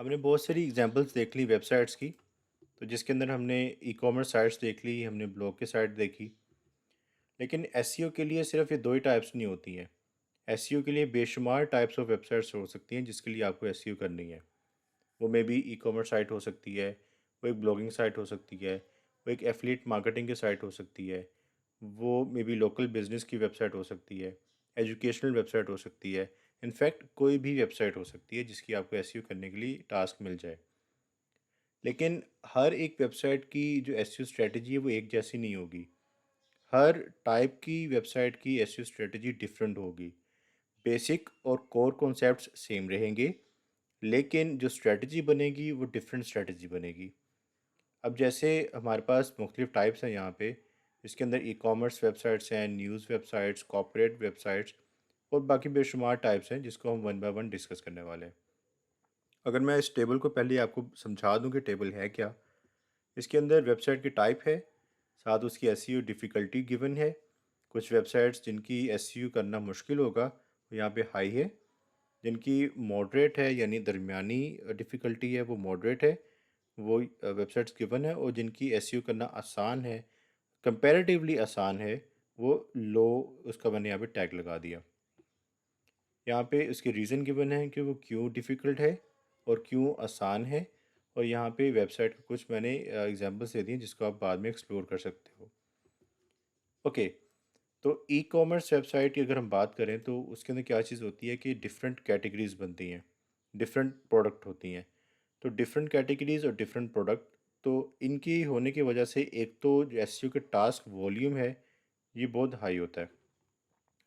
हमने बहुत सारी एग्जांपल्स देख ली वेबसाइट्स की। तो जिसके अंदर हमने ई कॉमर्स साइट्स देख ली, हमने ब्लॉग की साइट देखी। लेकिन एसईओ के लिए सिर्फ ये दो ही टाइप्स नहीं होती हैं। एसईओ के लिए बेशुमार टाइप्स ऑफ वेबसाइट्स हो सकती हैं जिसके लिए आपको एसईओ करनी है। वो maybe e commerce site हो सकती है, वो एक ब्लॉगिंग साइट हो सकती है, वो एक एफिलिएट मार्केटिंग की साइट हो सकती है, वो मे बी लोकल बिजनेस की वेबसाइट हो सकती है, एजुकेशनल वेबसाइट हो सकती है। इनफैक्ट कोई भी वेबसाइट हो सकती है जिसकी आपको एसईओ करने के लिए टास्क मिल जाए। लेकिन हर एक वेबसाइट की जो एसईओ स्ट्रेटजी है वो एक जैसी नहीं होगी। हर टाइप की वेबसाइट की एसईओ स्ट्रेटजी डिफरेंट होगी। बेसिक और कोर कॉन्सेप्ट्स सेम रहेंगे, लेकिन जो स्ट्रेटजी बनेगी वो डिफरेंट स्ट्रेटजी बनेगी। अब जैसे हमारे पास मुख्तलिफ टाइप्स हैं यहाँ पे, इसके अंदर ई कॉमर्स वेबसाइट्स हैं, न्यूज़ वेबसाइट्स, कॉर्पोरेट वेबसाइट्स और बाकी बेशुमार टाइप्स हैं जिसको हम वन बाय वन डिस्कस करने वाले हैं। अगर मैं इस टेबल को पहले आपको समझा दूं कि टेबल है क्या। इसके अंदर वेबसाइट की टाइप है, साथ उसकी एसईओ डिफ़िकल्टी गिवन है। कुछ वेबसाइट्स जिनकी एसईओ करना मुश्किल होगा वो यहाँ पे हाई है। जिनकी मॉडरेट है यानी दरमियानी डिफ़िकल्टी है वो मॉडरेट है, वो वेबसाइट्स गिवन है। और जिनकी एसईओ करना आसान है, कंपैरेटिवली आसान है, वो लो, उसका मैंने यहाँ पे टैग लगा दिया। यहाँ पे उसके रीज़न गिवन है कि वो क्यों डिफ़िकल्ट है और क्यों आसान है। और यहाँ पे वेबसाइट के कुछ मैंने एग्जांपल्स दे दिए जिसको आप बाद में एक्सप्लोर कर सकते हो। ओके, तो ई कॉमर्स वेबसाइट की अगर हम बात करें तो उसके अंदर क्या चीज़ होती है कि डिफरेंट कैटेगरीज बनती हैं, डिफरेंट प्रोडक्ट होती हैं। तो डिफरेंट कैटेगरीज और डिफरेंट प्रोडक्ट, तो इनकी होने की वजह से एक तो जो एसईओ के टास्क वॉल्यूम है ये बहुत हाई होता है।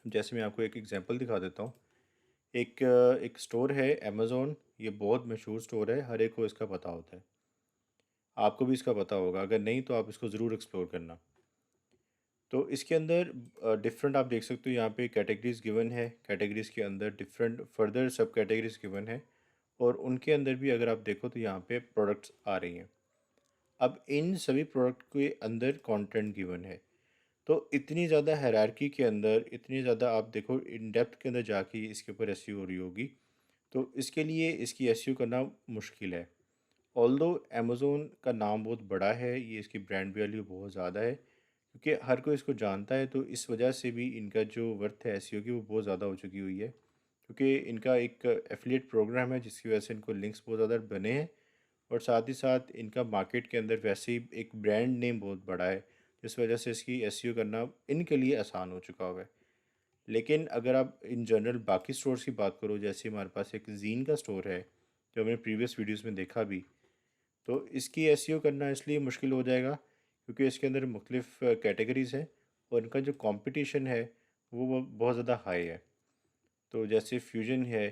जैसे मैं आपको एक एग्जांपल दिखा देता हूँ। एक स्टोर है अमेज़ॉन, ये बहुत मशहूर स्टोर है, हर एक को इसका पता होता है। आपको भी इसका पता होगा, अगर नहीं तो आप इसको ज़रूर एक्सप्लोर करना। तो इसके अंदर डिफरेंट आप देख सकते हो, यहाँ पे कैटेगरीज गिवन है, कैटेगरीज के अंदर डिफरेंट फर्दर सब कैटेगरीज गिवन है। और उनके अंदर भी अगर आप देखो तो यहाँ पे प्रोडक्ट्स आ रही हैं। अब इन सभी प्रोडक्ट के अंदर कंटेंट गिवन है। तो इतनी ज़्यादा हायरार्की के अंदर, इतनी ज़्यादा आप देखो इन डेप्थ के अंदर जाके इसके ऊपर एसईओ हो रही होगी, तो इसके लिए इसकी एसईओ करना मुश्किल है। ऑल्दो अमेज़ोन का नाम बहुत बड़ा है, ये इसकी ब्रांड वैल्यू बहुत ज़्यादा है क्योंकि हर कोई इसको जानता है, तो इस वजह से भी इनका जो वर्थ है एसईओ की वो बहुत ज़्यादा हो चुकी हुई है। क्योंकि इनका एक एफिलिएट प्रोग्राम है जिसकी वजह से इनको लिंक्स बहुत ज़्यादा बने हैं। और साथ ही साथ इनका मार्केट के अंदर वैसे ही एक ब्रांड नेम बहुत बड़ा है, जिस वजह से इसकी एसईओ करना इनके लिए आसान हो चुका हुआ है। लेकिन अगर आप इन जनरल बाकी स्टोर्स की बात करो, जैसे हमारे पास एक जीन का स्टोर है जो हमने प्रीवियस वीडियोस में देखा भी, तो इसकी एसईओ करना इसलिए मुश्किल हो जाएगा क्योंकि इसके अंदर मुख्तलिफ कैटेगरीज़ हैं और इनका जो कंपटीशन है वो बहुत ज़्यादा हाई है। तो जैसे फ्यूजन है,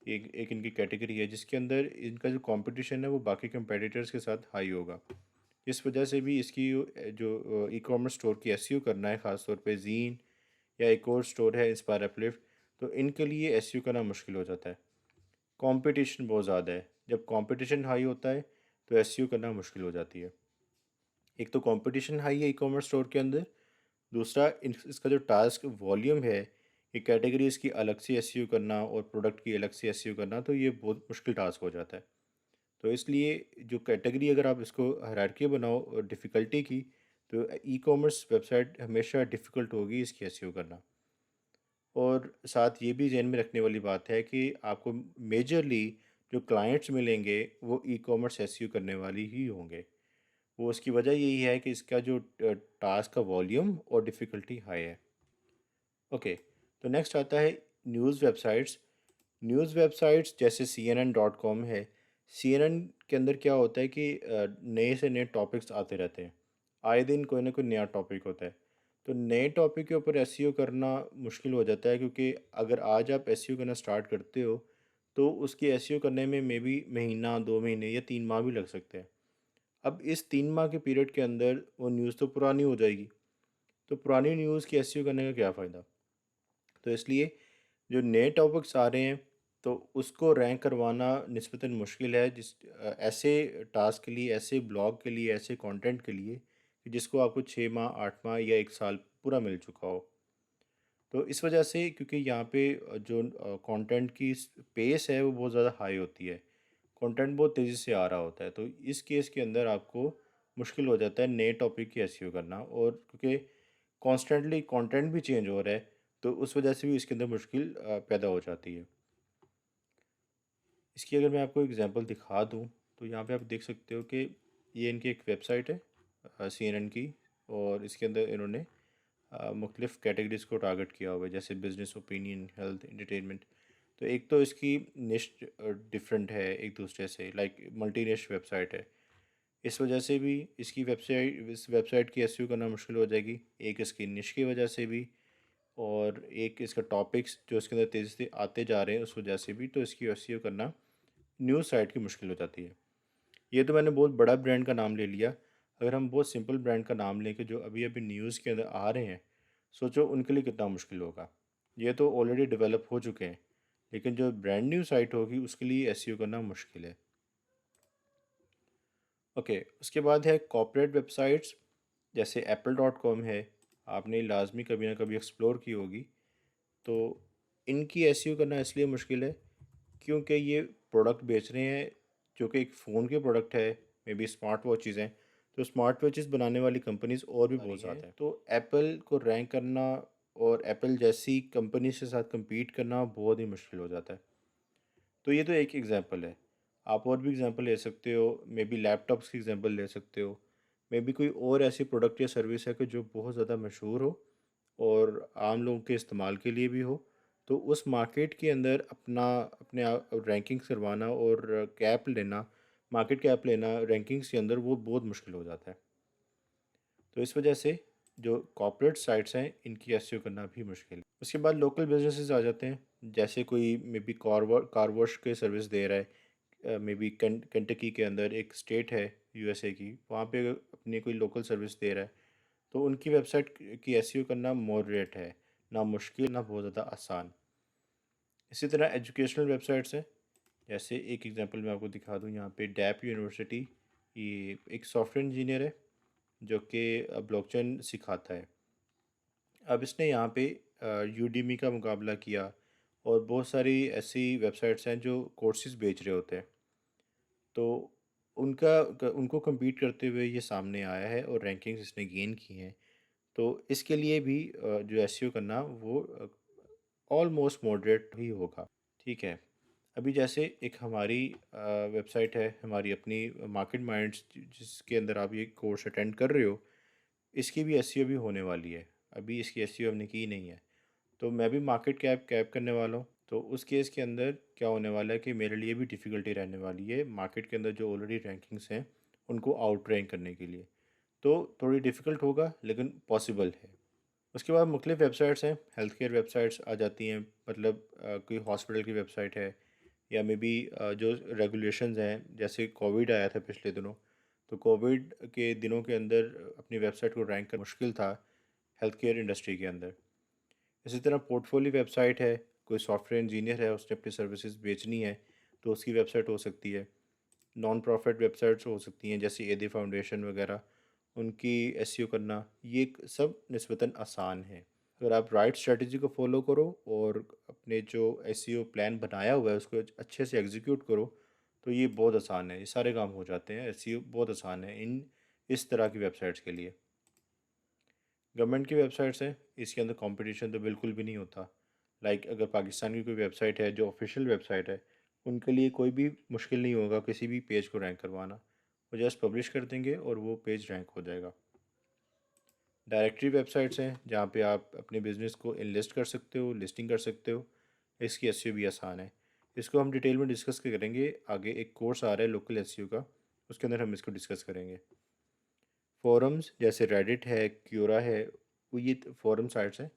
एक एक इनकी कैटेगरी है जिसके अंदर इनका जो कंपटीशन है वो बाकी कंपेटिटर्स के साथ हाई होगा। इस वजह से भी इसकी जो ई कॉमर्स स्टोर की एसईओ करना है, ख़ासतौर पे जीन या एक और स्टोर है इंस्पायर अपलिफ्ट, तो इनके लिए एसईओ करना मुश्किल हो जाता है। कंपटीशन बहुत ज़्यादा है, जब कंपटीशन हाई होता है तो एसईओ करना मुश्किल हो जाती है। एक तो कंपटीशन हाई है ई कॉमर्स स्टोर के अंदर, दूसरा इसका जो टास्क वॉल्यूम है, ये कैटेगरी इसकी अलग से एसईओ करना और प्रोडक्ट की अलग से एसईओ करना, तो ये बहुत मुश्किल टास्क हो जाता है। तो इसलिए जो कैटेगरी अगर आप इसको हायरार्की बनाओ डिफ़िकल्टी की, तो ई कॉमर्स वेबसाइट हमेशा डिफ़िकल्ट होगी इसकी एसईओ करना। और साथ ये भी ज़हन में रखने वाली बात है कि आपको मेजरली जो क्लाइंट्स मिलेंगे वो ई कॉमर्स एसईओ करने वाली ही होंगे। वो उसकी वजह यही है कि इसका जो टास्क का वॉल्यूम और डिफ़िकल्टी हाई है। ओके, तो नेक्स्ट आता है न्यूज़ वेबसाइट्स। न्यूज़ वेबसाइट्स जैसे CNN.com है। CNN के अंदर क्या होता है कि नए से नए टॉपिक्स आते रहते हैं। आए दिन कोई ना कोई नया टॉपिक होता है। तो नए टॉपिक के ऊपर एसईओ करना मुश्किल हो जाता है क्योंकि अगर आज आप एसईओ करना स्टार्ट करते हो तो उसकी एसईओ करने में मे बी महीना, 2 महीने या 3 माह भी लग सकते हैं। अब इस 3 माह के पीरियड के अंदर वो न्यूज़ तो पुरानी हो जाएगी। तो पुरानी न्यूज़ की एसईओ करने का क्या फ़ायदा? तो इसलिए जो नए टॉपिक्स आ रहे हैं तो उसको रैंक करवाना निस्बतन मुश्किल है, ऐसे टास्क के लिए, ऐसे ब्लॉग के लिए, ऐसे कंटेंट के लिए कि जिसको आपको 6 माह, 8 माह या 1 साल पूरा मिल चुका हो। तो इस वजह से क्योंकि यहाँ पे जो कंटेंट की पेस है वो बहुत ज़्यादा हाई होती है। कंटेंट बहुत तेज़ी से आ रहा होता है, तो इस केस के अंदर आपको मुश्किल हो जाता है नए टॉपिक की एसईओ करना, और क्योंकि कॉन्स्टेंटली कंटेंट भी चेंज हो रहा है, तो उस वजह से भी इसके अंदर मुश्किल पैदा हो जाती है। इसकी अगर मैं आपको एग्जांपल दिखा दूं, तो यहाँ पे आप देख सकते हो कि ये इनकी एक वेबसाइट है सीएनएन की, और इसके अंदर इन्होंने मुख्तलिफ़ कैटेगरीज़ को टारगेट किया हुआ है, जैसे बिजनेस, ओपिनियन, हेल्थ, एंटरटेनमेंट। तो एक तो इसकी निश डिफरेंट है एक दूसरे से, लाइक मल्टी निश वेबसाइट है। इस वजह से भी इस वेबसाइट की एसईओ करना मुश्किल हो जाएगी, एक इसकी निश की वजह से भी, और एक इसका टॉपिक्स जो इसके अंदर तेज़ी से आते जा रहे हैं उस वजह से भी, तो इसकी एसईओ करना न्यूज़ साइट की मुश्किल हो जाती है। ये तो मैंने बहुत बड़ा ब्रांड का नाम ले लिया। अगर हम बहुत सिंपल ब्रांड का नाम लें कि जो अभी अभी न्यूज़ के अंदर आ रहे हैं, सोचो उनके लिए कितना मुश्किल होगा। ये तो ऑलरेडी डेवलप हो चुके हैं, लेकिन जो ब्रांड न्यू साइट होगी उसके लिए एसईओ करना मुश्किल है। ओके, उसके बाद है कॉर्पोरेट वेबसाइट्स, जैसे apple.com है। आपने लाजमी कभी ना कभी एक्सप्लोर की होगी। तो इनकी एसईओ करना इसलिए मुश्किल है क्योंकि ये प्रोडक्ट बेच रहे हैं जो कि एक फ़ोन के प्रोडक्ट है, मे बी स्मार्ट वॉचेज़ हैं। तो स्मार्ट वॉचेज़ बनाने वाली कंपनीज और भी बहुत ज़्यादा हैं, तो एप्पल को रैंक करना और एप्पल जैसी कंपनी के साथ compete करना बहुत ही मुश्किल हो जाता है। तो ये तो एक एग्जांपल है। आप और भी एग्जांपल ले सकते हो, मे बी लैपटॉप्स की एग्जांपल ले सकते हो, मे बी कोई और ऐसी प्रोडक्ट या सर्विस है कि जो बहुत ज़्यादा मशहूर हो और आम लोगों के इस्तेमाल के लिए भी हो। तो उस मार्केट के अंदर अपना अपने आप रैंकिंग्स करवाना और कैप लेना, मार्केट कैप लेना रैंकिंग्स के अंदर, वो बहुत मुश्किल हो जाता है। तो इस वजह से जो कॉर्पोरेट साइट्स हैं इनकी एसईओ करना भी मुश्किल है। उसके बाद लोकल बिजनेसेस आ जाते हैं, जैसे कोई मे बी कार वॉश के सर्विस दे रहा है, मे बी कंटकी के अंदर एक स्टेट है यूएसए की, वहाँ पे अपनी कोई लोकल सर्विस दे रहा है, तो उनकी वेबसाइट की एसईओ करना मॉडरेट है, ना मुश्किल ना बहुत ज़्यादा आसान। इसी तरह एजुकेशनल वेबसाइट्स हैं, जैसे एक एग्जांपल मैं आपको दिखा दूँ यहाँ पे, डैप यूनिवर्सिटी। ये एक सॉफ्टवेयर इंजीनियर है जो कि ब्लॉकचेन सिखाता है। अब इसने यहाँ पे यूडीमी का मुकाबला किया, और बहुत सारी ऐसी वेबसाइट्स हैं जो कोर्सेज बेच रहे होते हैं, तो उनको compete करते हुए ये सामने आया है और रैंकिंग्स इसने गेन की हैं। तो इसके लिए भी जो एसईओ करना वो ऑलमोस्ट मॉडरेट ही होगा। ठीक है। अभी जैसे एक हमारी वेबसाइट है, हमारी अपनी मार्केट माइंड्स, जिसके अंदर आप ये कोर्स अटेंड कर रहे हो, इसकी भी एसईओ भी होने वाली है। अभी इसकी एसईओ हमने की नहीं है, तो मैं भी मार्केट कैप कैप करने वाला हूँ। तो उस केस के अंदर क्या होने वाला है कि मेरे लिए भी डिफ़िकल्टी रहने वाली है मार्केट के अंदर जो ऑलरेडी रैंकिंग्स हैं उनको आउट रैंक करने के लिए। तो थोड़ी डिफ़िकल्ट होगा, लेकिन पॉसिबल है। उसके बाद मुख्तलिफ़ वेबसाइट्स हैं, हेल्थ केयर वेबसाइट्स आ जाती हैं, मतलब कोई हॉस्पिटल की वेबसाइट है, या मे बी जो रेगुलेशंस हैं, जैसे कोविड आया था पिछले दिनों, तो कोविड के दिनों के अंदर अपनी वेबसाइट को रैंक करना मुश्किल था हेल्थ केयर इंडस्ट्री के अंदर। इसी तरह पोर्टफोलियो वेबसाइट है, कोई सॉफ्टवेयर इंजीनियर है, उसने अपनी सर्विसेज बेचनी है, तो उसकी वेबसाइट हो सकती है। नॉन प्रॉफिट वेबसाइट्स हो सकती हैं, जैसे एदे फाउंडेशन वगैरह, उनकी एसईओ करना ये सब निस्बतन आसान है। अगर आप राइट स्ट्रेटजी को फॉलो करो और अपने जो एसईओ प्लान बनाया हुआ है उसको अच्छे से एग्जीक्यूट करो, तो ये बहुत आसान है, ये सारे काम हो जाते हैं। एसईओ बहुत आसान है इन इस तरह की वेबसाइट्स के लिए। गवर्नमेंट की वेबसाइट्स हैं, इसके अंदर कंपटीशन तो बिल्कुल भी नहीं होता। लाइक अगर पाकिस्तान की कोई वेबसाइट है जो ऑफिशियल वेबसाइट है, उनके लिए कोई भी मुश्किल नहीं होगा किसी भी पेज को रैंक करवाना। वो जस्ट पब्लिश कर देंगे और वो पेज रैंक हो जाएगा। डायरेक्टरी वेबसाइट्स हैं जहाँ पे आप अपने बिज़नेस को इनलिस्ट कर सकते हो, लिस्टिंग कर सकते हो। इसकी एसईओ भी आसान है। इसको हम डिटेल में डिस्कस करेंगे आगे, एक कोर्स आ रहा है लोकल एसईओ का, उसके अंदर हम इसको डिस्कस करेंगे। फोरम्स जैसे रेडिट है, क्यूरा है, वो ये फोरम साइट्स हैं।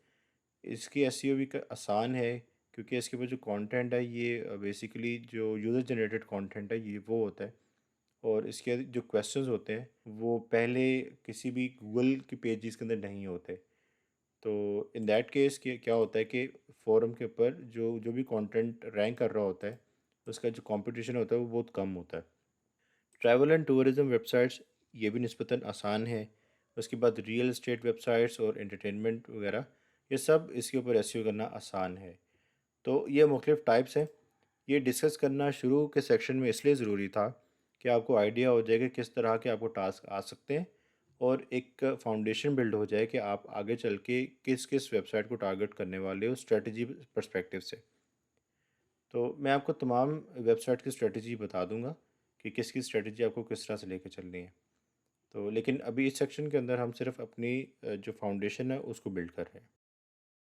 इसकी एसईओ भी आसान है, क्योंकि इसके ऊपर जो कंटेंट है ये बेसिकली जो यूज़र जनरेटेड कंटेंट है ये वो होता है, और इसके जो क्वेश्चंस होते हैं वो पहले किसी भी गूगल की पेजेस के अंदर नहीं होते। तो इन दैट केस के क्या होता है कि फोरम के ऊपर जो जो भी कंटेंट रैंक कर रहा होता है, उसका जो कंपटीशन होता है वो बहुत कम होता है। ट्रैवल एंड टूरिज़्म वेबसाइट्स, ये भी निस्बतन आसान है। उसके बाद रियल एस्टेट वेबसाइट्स और एंटरटेनमेंट वगैरह, ये सब इसके ऊपर एसईओ करना आसान है। तो ये मुख्तलिफ़ टाइप्स हैं। ये डिस्कस करना शुरू के सेक्शन में इसलिए ज़रूरी था कि आपको आइडिया हो जाए कि किस तरह के आपको टास्क आ सकते हैं और एक फाउंडेशन बिल्ड हो जाए कि आप आगे चल के किस किस वेबसाइट को टारगेट करने वाले हो स्ट्रेटजी पर्सपेक्टिव से। तो मैं आपको तमाम वेबसाइट की स्ट्रेटजी बता दूंगा कि किसकी स्ट्रेटजी आपको किस तरह से लेके चलनी है। तो लेकिन अभी इस सेक्शन के अंदर हम सिर्फ अपनी जो फाउंडेशन है उसको बिल्ड कर रहे हैं।